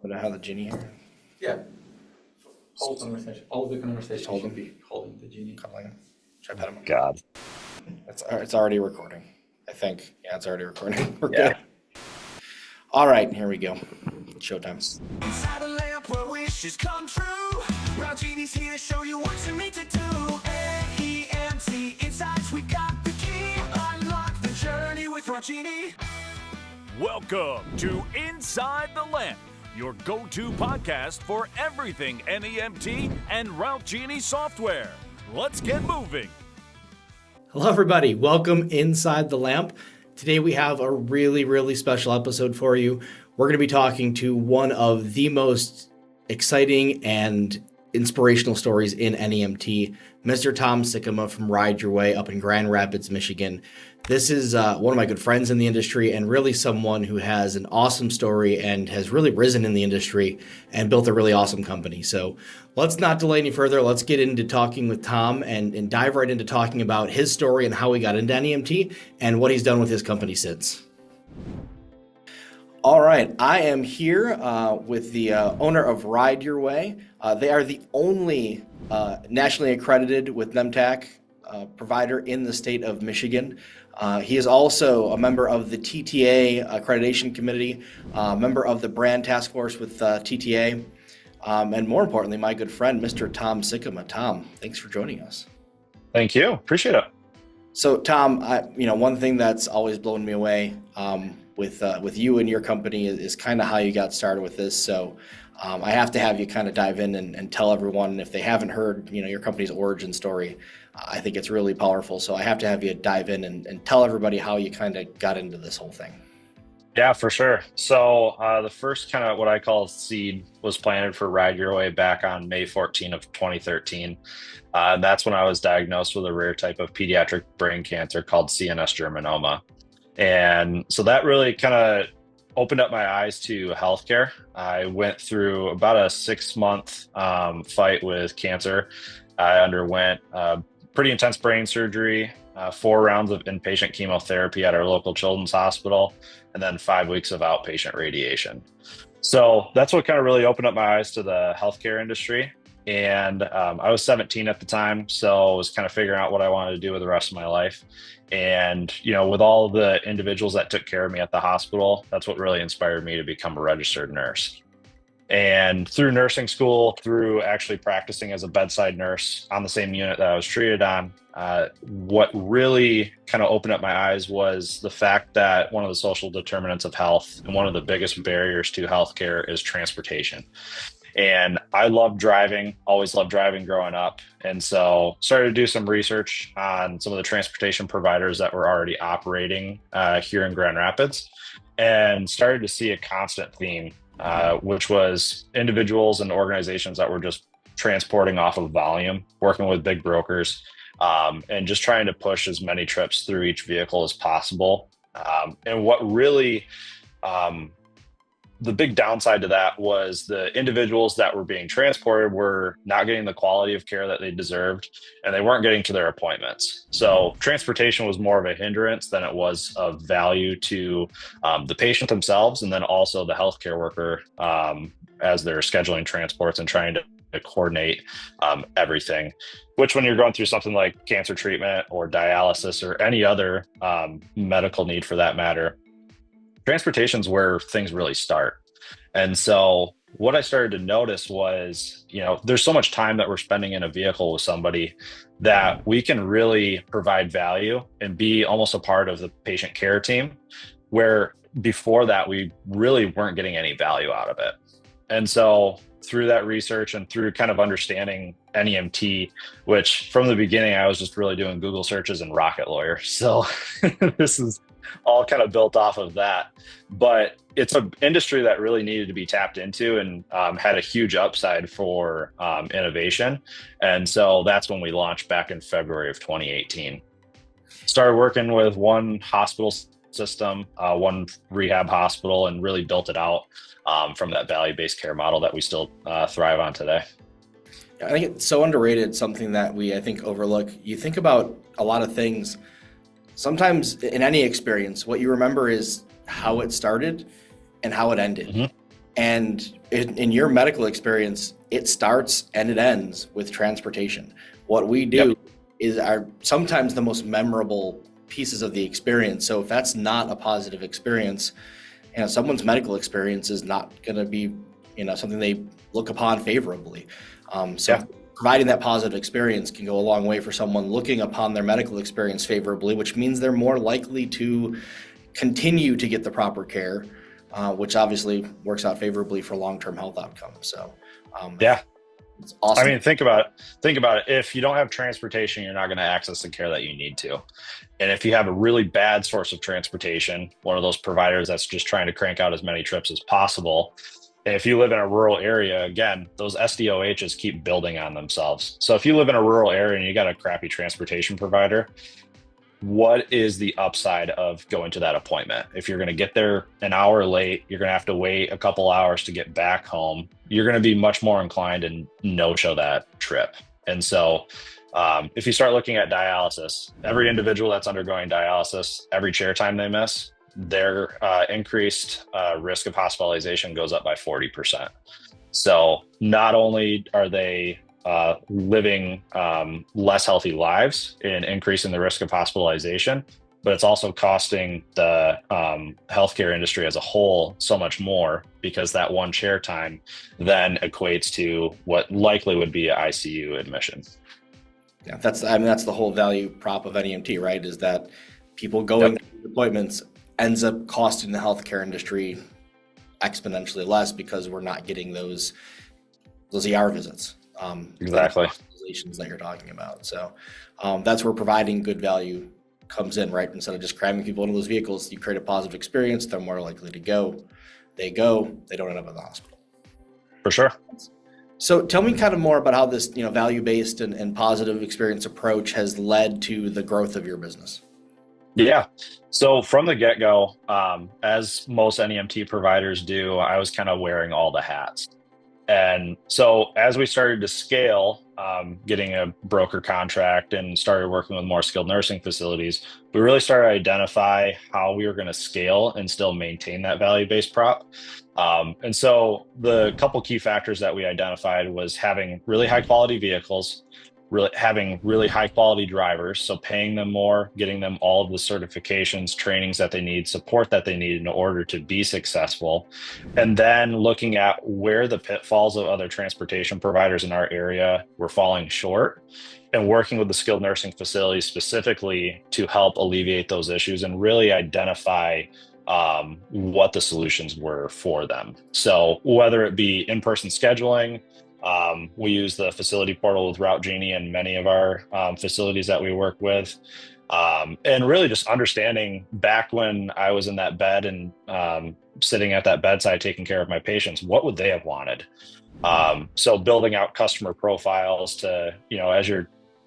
Would I have the genie here? Yeah. Hold conversation. All the conversation Just hold should them. be holding the genie. Should I pet him? God. It's already recording. I think. Yeah, it's already recording. We're Yeah. good. All right, here we go. Showtime. Inside a lamp where wishes come true. RouteGenie's here to show you what you need to do. NEMT insights, we got the key. Unlock the journey with RouteGenie. Welcome to Inside the Lamp, your go-to podcast for everything NEMT and RouteGenie software. Let's get moving. Hello, everybody. Welcome Inside the Lamp. Today we have a really special episode for you. We're going to be talking to one of the most exciting and inspirational stories in NEMT, Mr. Tom Sikkema from Ride YourWay up in Grand Rapids, Michigan. This is one of my good friends in the industry and really someone who has an awesome story and has really risen in the industry and built a really awesome company. So let's not delay any further. Let's get into talking with Tom and dive right into talking about his story and how he got into NEMT and what he's done with his company since. All right, I am here with the owner of Ride YourWay. They are the only nationally accredited with NEMTAC provider in the state of Michigan. He is also a member of the TTA Accreditation Committee, member of the brand task force with TTA, and more importantly, my good friend, Mr. Tom Sikkema. Tom, thanks for joining us. Thank you. Appreciate it. So, Tom, one thing that's always blown me away with you and your company is kind of how you got started with this. So I have to have you kind of dive in and tell everyone, if they haven't heard, your company's origin story. I think it's really powerful. So I have to have you dive in and tell everybody how you kind of got into this whole thing. Yeah, for sure. So the first kind of what I call seed was planted for Ride YourWay back on May 14 of 2013. And that's when I was diagnosed with a rare type of pediatric brain cancer called CNS germinoma. And so that really kind of opened up my eyes to healthcare. I went through about a 6-month fight with cancer. I underwent pretty intense brain surgery, 4 rounds of inpatient chemotherapy at our local children's hospital, and then 5 weeks of outpatient radiation. So that's what kind of really opened up my eyes to the healthcare industry. And I was 17 at the time, so I was kind of figuring out what I wanted to do with the rest of my life. And, with all the individuals that took care of me at the hospital, that's what really inspired me to become a registered nurse. And through nursing school, through actually practicing as a bedside nurse on the same unit that I was treated on, what really kind of opened up my eyes was the fact that one of the social determinants of health and one of the biggest barriers to healthcare is transportation. And I love driving, always loved driving growing up. And so started to do some research on some of the transportation providers that were already operating here in Grand Rapids, and started to see a constant theme, which was individuals and organizations that were just transporting off of volume, working with big brokers, and just trying to push as many trips through each vehicle as possible. And what really, the big downside to that was the individuals that were being transported were not getting the quality of care that they deserved, and they weren't getting to their appointments. So transportation was more of a hindrance than it was of value to the patient themselves, and then also the healthcare worker as they're scheduling transports and trying to coordinate everything, which when you're going through something like cancer treatment or dialysis or any other medical need for that matter, transportation's where things really start. And so what I started to notice was, there's so much time that we're spending in a vehicle with somebody that we can really provide value and be almost a part of the patient care team, where before that, we really weren't getting any value out of it. And so through that research and through kind of understanding NEMT, which from the beginning, I was just really doing Google searches and Rocket Lawyer. So this is all kind of built off of that. But it's an industry that really needed to be tapped into and had a huge upside for innovation. And so that's when we launched back in February of 2018. Started working with one hospital system, one rehab hospital, and really built it out from that value-based care model that we still thrive on today. I think it's so underrated, something that I think overlook. You think about a lot of things. Sometimes in any experience, what you remember is how it started and how it ended. Mm-hmm. And in your medical experience, it starts and it ends with transportation. What we do is sometimes the most memorable pieces of the experience. So if that's not a positive experience, someone's medical experience is not going to be, something they look upon favorably. Providing that positive experience can go a long way for someone looking upon their medical experience favorably, which means they're more likely to continue to get the proper care, which obviously works out favorably for long-term health outcomes. So, it's awesome. I mean, think about it. If you don't have transportation, you're not going to access the care that you need to. And if you have a really bad source of transportation, one of those providers that's just trying to crank out as many trips as possible, and if you live in a rural area, again, those SDOHs keep building on themselves. So if you live in a rural area and you got a crappy transportation provider, what is the upside of going to that appointment? If you're going to get there an hour late, you're going to have to wait a couple hours to get back home. You're going to be much more inclined to no-show that trip. And so if you start looking at dialysis, every individual that's undergoing dialysis, every chair time they miss, their increased risk of hospitalization goes up by 40%. So not only are they living less healthy lives and increasing the risk of hospitalization, but it's also costing the healthcare industry as a whole so much more, because that one chair time then equates to what likely would be an ICU admission. Yeah, that's the whole value prop of NEMT, right? Is that people going to appointments ends up costing the healthcare industry exponentially less because we're not getting those ER visits. Exactly. That you're talking about. So that's where providing good value comes in, right? Instead of just cramming people into those vehicles, you create a positive experience. They're more likely to go. They don't end up in the hospital. For sure. So tell me kind of more about how this, value-based and positive experience approach has led to the growth of your business. Yeah. So from the get-go, as most NEMT providers do, I was kind of wearing all the hats. And so as we started to scale, getting a broker contract and started working with more skilled nursing facilities, we really started to identify how we were going to scale and still maintain that value-based prop. And so the couple key factors that we identified was having really high quality vehicles, having really high quality drivers, so paying them more, getting them all of the certifications, trainings that they need, support that they need in order to be successful, and then looking at where the pitfalls of other transportation providers in our area were falling short, and working with the skilled nursing facilities specifically to help alleviate those issues and really identify what the solutions were for them. So whether it be in-person scheduling, we use the facility portal with RouteGenie and many of our facilities that we work with. And really just understanding, back when I was in that bed and sitting at that bedside taking care of my patients, what would they have wanted? So building out customer profiles to,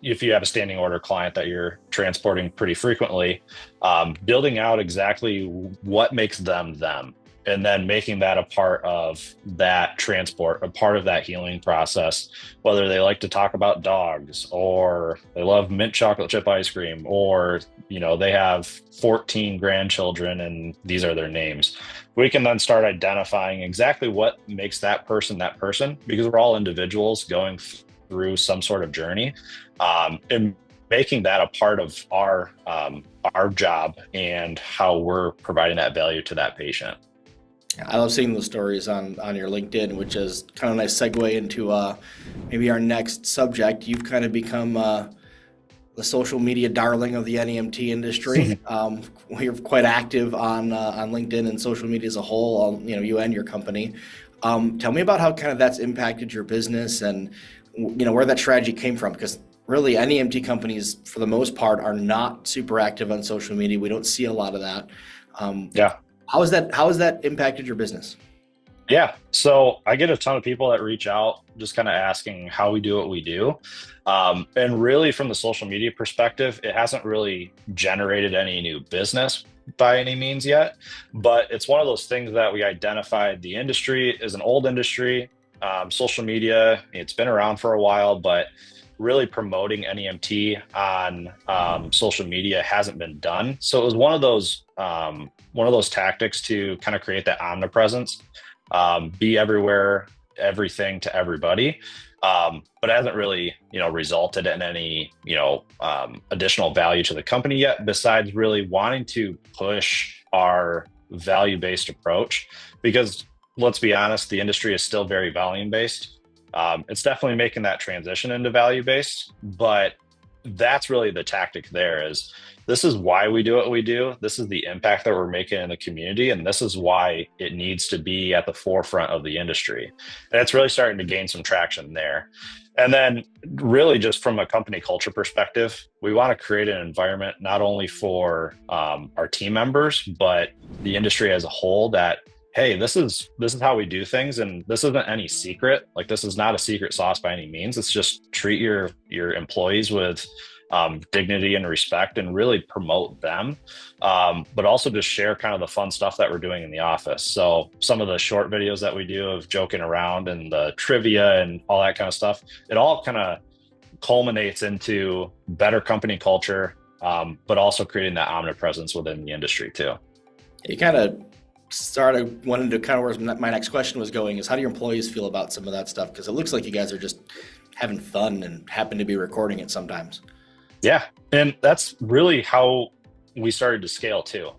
if you have a standing order client that you're transporting pretty frequently, building out exactly what makes them them. And then making that a part of that transport, a part of that healing process, whether they like to talk about dogs or they love mint chocolate chip ice cream, or, they have 14 grandchildren and these are their names. We can then start identifying exactly what makes that person, because we're all individuals going through some sort of journey, and making that a part of our job and how we're providing that value to that patient. I love seeing those stories on your LinkedIn, which is kind of a nice segue into maybe our next subject. You've kind of become the social media darling of the NEMT industry. You're quite active on LinkedIn and social media as a whole, you and your company. Tell me about how kind of that's impacted your business and, where that strategy came from, because really NEMT companies, for the most part, are not super active on social media. We don't see a lot of that. How has that impacted your business? Yeah. So I get a ton of people that reach out just kind of asking how we do what we do. And really from the social media perspective, it hasn't really generated any new business by any means yet, but it's one of those things that we identified. The industry is an old industry. Social media, it's been around for a while, but really promoting NEMT on social media hasn't been done. So it was one of those tactics to kind of create that omnipresence be everywhere, everything to everybody. But hasn't really, resulted in any, additional value to the company yet, besides really wanting to push our value-based approach, because let's be honest, the industry is still very volume-based. It's definitely making that transition into value-based, but that's really the tactic there. Is this is why we do what we do. This is the impact that we're making in the community. And this is why it needs to be at the forefront of the industry. And it's really starting to gain some traction there. And then really just from a company culture perspective, we want to create an environment not only for our team members, but the industry as a whole that, hey, this is how we do things. And this isn't any secret. Like, this is not a secret sauce by any means. It's just treat your employees with dignity and respect, and really promote them, but also just share kind of the fun stuff that we're doing in the office. So some of the short videos that we do of joking around and the trivia and all that kind of stuff, it all kind of culminates into better company culture, but also creating that omnipresence within the industry too. You kind of wanted to kind of where my next question was going, is how do your employees feel about some of that stuff? Because it looks like you guys are just having fun and happen to be recording it sometimes. Yeah. And that's really how we started to scale too.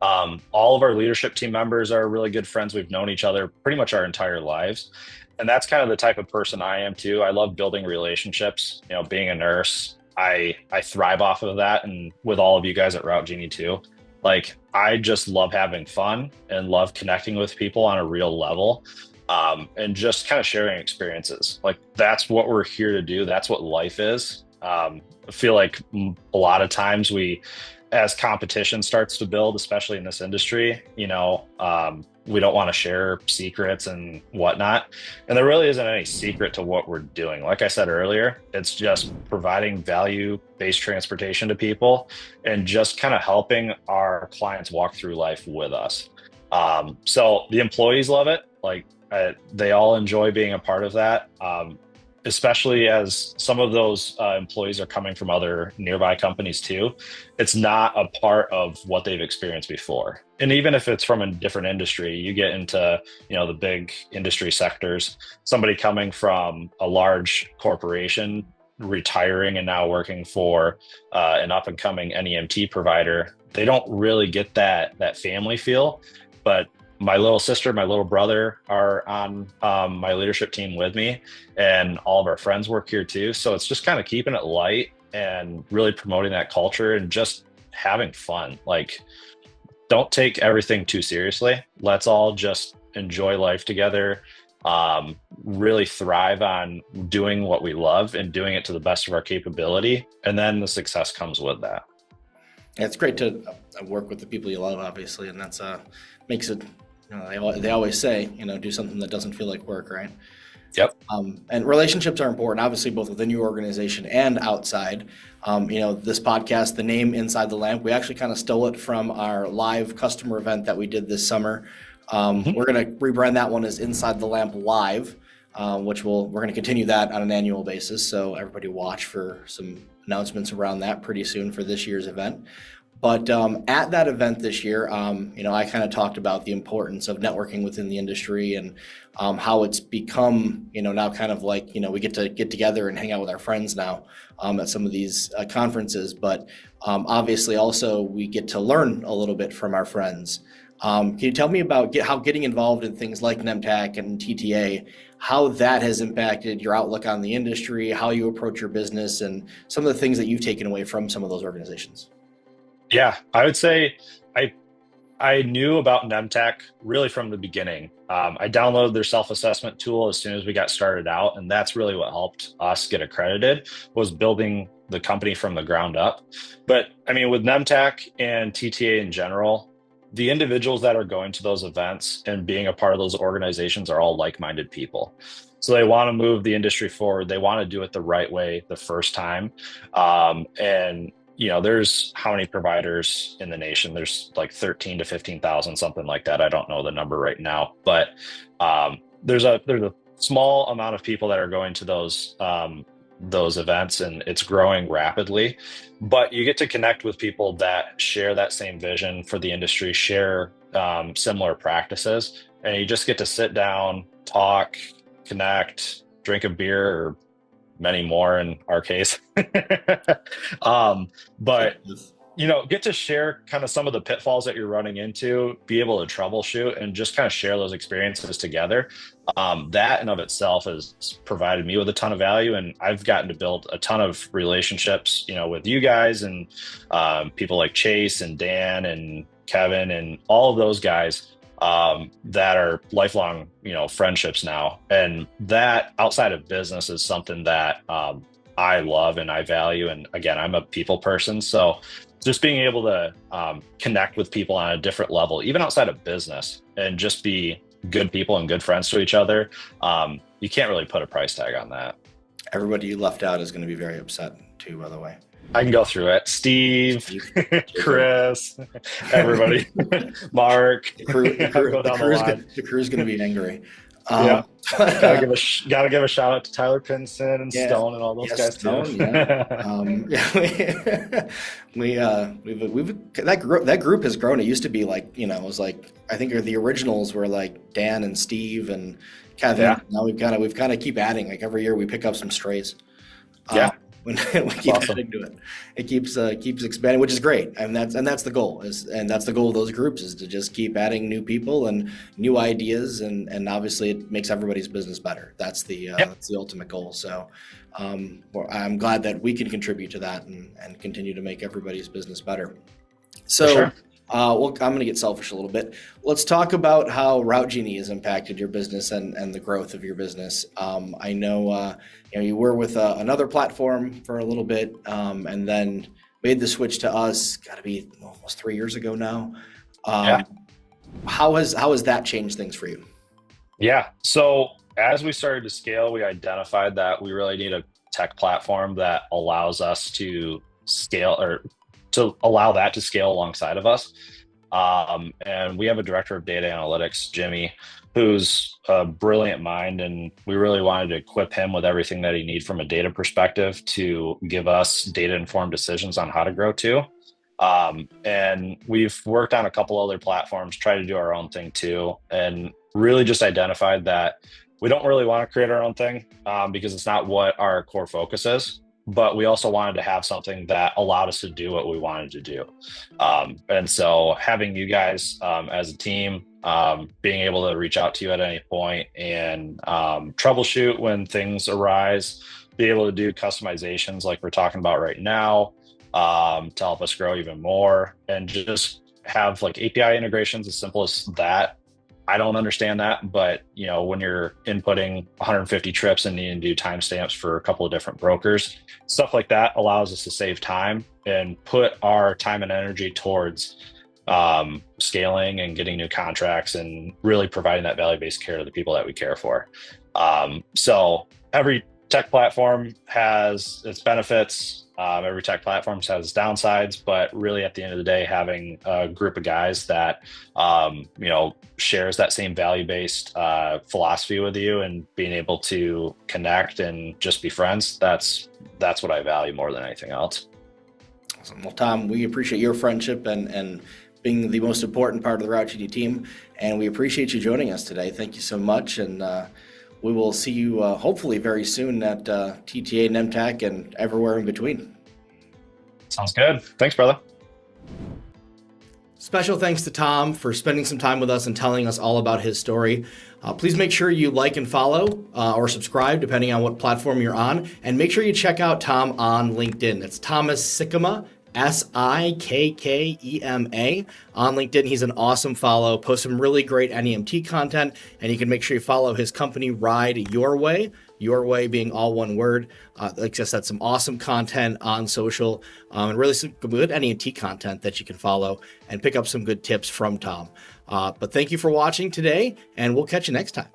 All of our leadership team members are really good friends. We've known each other pretty much our entire lives. And that's kind of the type of person I am too. I love building relationships. Being a nurse, I thrive off of that. And with all of you guys at RouteGenie too, like, I just love having fun and love connecting with people on a real level. And just kind of sharing experiences. Like, that's what we're here to do. That's what life is. I feel like a lot of times as competition starts to build, especially in this industry, we don't want to share secrets and whatnot. And there really isn't any secret to what we're doing. Like I said earlier, it's just providing value-based transportation to people and just kind of helping our clients walk through life with us. So the employees love it. Like, they all enjoy being a part of that. Especially as some of those employees are coming from other nearby companies too. It's not a part of what they've experienced before. And even if it's from a different industry, you get into, the big industry sectors, somebody coming from a large corporation, retiring and now working for an up and coming NEMT provider, they don't really get that family feel. But my little sister, my little brother are on my leadership team with me, and all of our friends work here too. So it's just kind of keeping it light and really promoting that culture and just having fun. Like, don't take everything too seriously. Let's all just enjoy life together, really thrive on doing what we love and doing it to the best of our capability. And then the success comes with that. Yeah, it's great to work with the people you love, obviously. And that's makes it, they always say, do something that doesn't feel like work, right? Yep. And relationships are important, obviously, both within your organization and outside. This podcast, the name Inside the Lamp, we actually kind of stole it from our live customer event that we did this summer. We're going to rebrand that one as Inside the Lamp Live, which we're going to continue that on an annual basis. So everybody watch for some announcements around that pretty soon for this year's event. But at that event this year, I kind of talked about the importance of networking within the industry and how it's become, now kind of like, we get to get together and hang out with our friends now at some of these conferences. But obviously also we get to learn a little bit from our friends. Can you tell me about how getting involved in things like NEMTAC and TTA, how that has impacted your outlook on the industry, how you approach your business, and some of the things that you've taken away from some of those organizations? Yeah, I would say I knew about NEMTAC really from the beginning. I downloaded their self-assessment tool as soon as we got started out, and that's really what helped us get accredited, was building the company from the ground up. But I mean, with NEMTAC and TTA in general, the individuals that are going to those events and being a part of those organizations are all like-minded people. So they want to move the industry forward. They want to do it the right way the first time. And there's how many providers in the nation? There's like 13 to 15,000, something like that. I don't know the number right now, but there's a small amount of people that are going to those events, and it's growing rapidly. But you get to connect with people that share that same vision for the industry, share similar practices, and you just get to sit down, talk, connect, drink a beer, or many more in our case. But get to share kind of some of the pitfalls that you're running into, be able to troubleshoot, and just kind of share those experiences together. That in of itself has provided me with a ton of value, and I've gotten to build a ton of relationships, with you guys and people like Chase and Dan and Kevin and all of those guys that are lifelong, friendships now. And that outside of business is something that I love and I value. And again, I'm a people person, so just being able to connect with people on a different level, even outside of business, and just be good people and good friends to each other. You can't really put a price tag on that. Everybody you left out is going to be very upset too, by the way. I can go through it. Steve, Chris, everybody, Mark. The crew's going to be angry. Yeah, gotta give a shout out to Tyler Pinson and Stone and all those guys Stone, too. That group has grown. It used to be like, it was like, I think the originals were like Dan and Steve and Kevin. Yeah. Now we've kind of keep adding. Like every year we pick up some strays. When we keep adding to it, it keeps expanding, which is great, and that's the goal. That's the goal of those groups, is to just keep adding new people and new ideas, and obviously it makes everybody's business better. That's the ultimate goal. So I'm glad that we can contribute to that and continue to make everybody's business better. So. For sure. I'm going to get selfish a little bit. Let's talk about how RouteGenie has impacted your business and the growth of your business. I know you were with another platform for a little bit, and then made the switch to us. Got to be almost 3 years ago now. How has that changed things for you? Yeah. So as we started to scale, we identified that we really need a tech platform that allows us to scale, or to allow that to scale alongside of us. And we have a director of data analytics, Jimmy, who's a brilliant mind. And we really wanted to equip him with everything that he needs from a data perspective to give us data informed decisions on how to grow too. And we've worked on a couple other platforms, tried to do our own thing too, and really just identified that we don't really want to create our own thing because it's not what our core focus is. But we also wanted to have something that allowed us to do what we wanted to do. And so having you guys as a team, being able to reach out to you at any point and troubleshoot when things arise, be able to do customizations like we're talking about right now to help us grow even more, and just have like API integrations as simple as that. I don't understand that, but when you're inputting 150 trips and needing to do timestamps for a couple of different brokers, stuff like that allows us to save time and put our time and energy towards scaling and getting new contracts and really providing that value-based care to the people that we care for. So every tech platform has its benefits. Every tech platform has its downsides, but really at the end of the day, having a group of guys that, shares that same value-based philosophy with you and being able to connect and just be friends, that's what I value more than anything else. Awesome. Well, Tom, we appreciate your friendship and being the most important part of the RouteGenie team, and we appreciate you joining us today. Thank you so much, and we will see you hopefully very soon at TTA, NEMTAC, and everywhere in between. Sounds good. Thanks, brother. Special thanks to Tom for spending some time with us and telling us all about his story. Please make sure you like and follow or subscribe, depending on what platform you're on. And make sure you check out Tom on LinkedIn. It's Thomas Sikkema, Sikkema on LinkedIn. He's an awesome follow, posts some really great NEMT content, and you can make sure you follow his company, Ride YourWay, YourWay being all one word. Like I said, some awesome content on social, and really some good NEMT content that you can follow and pick up some good tips from Tom. But thank you for watching today, and we'll catch you next time.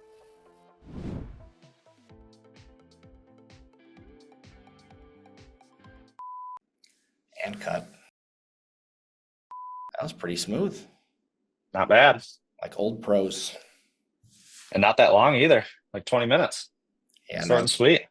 And cut. That was pretty smooth. Not bad. Like old pros. And not that long either, like 20 minutes. Yeah, Short and sweet.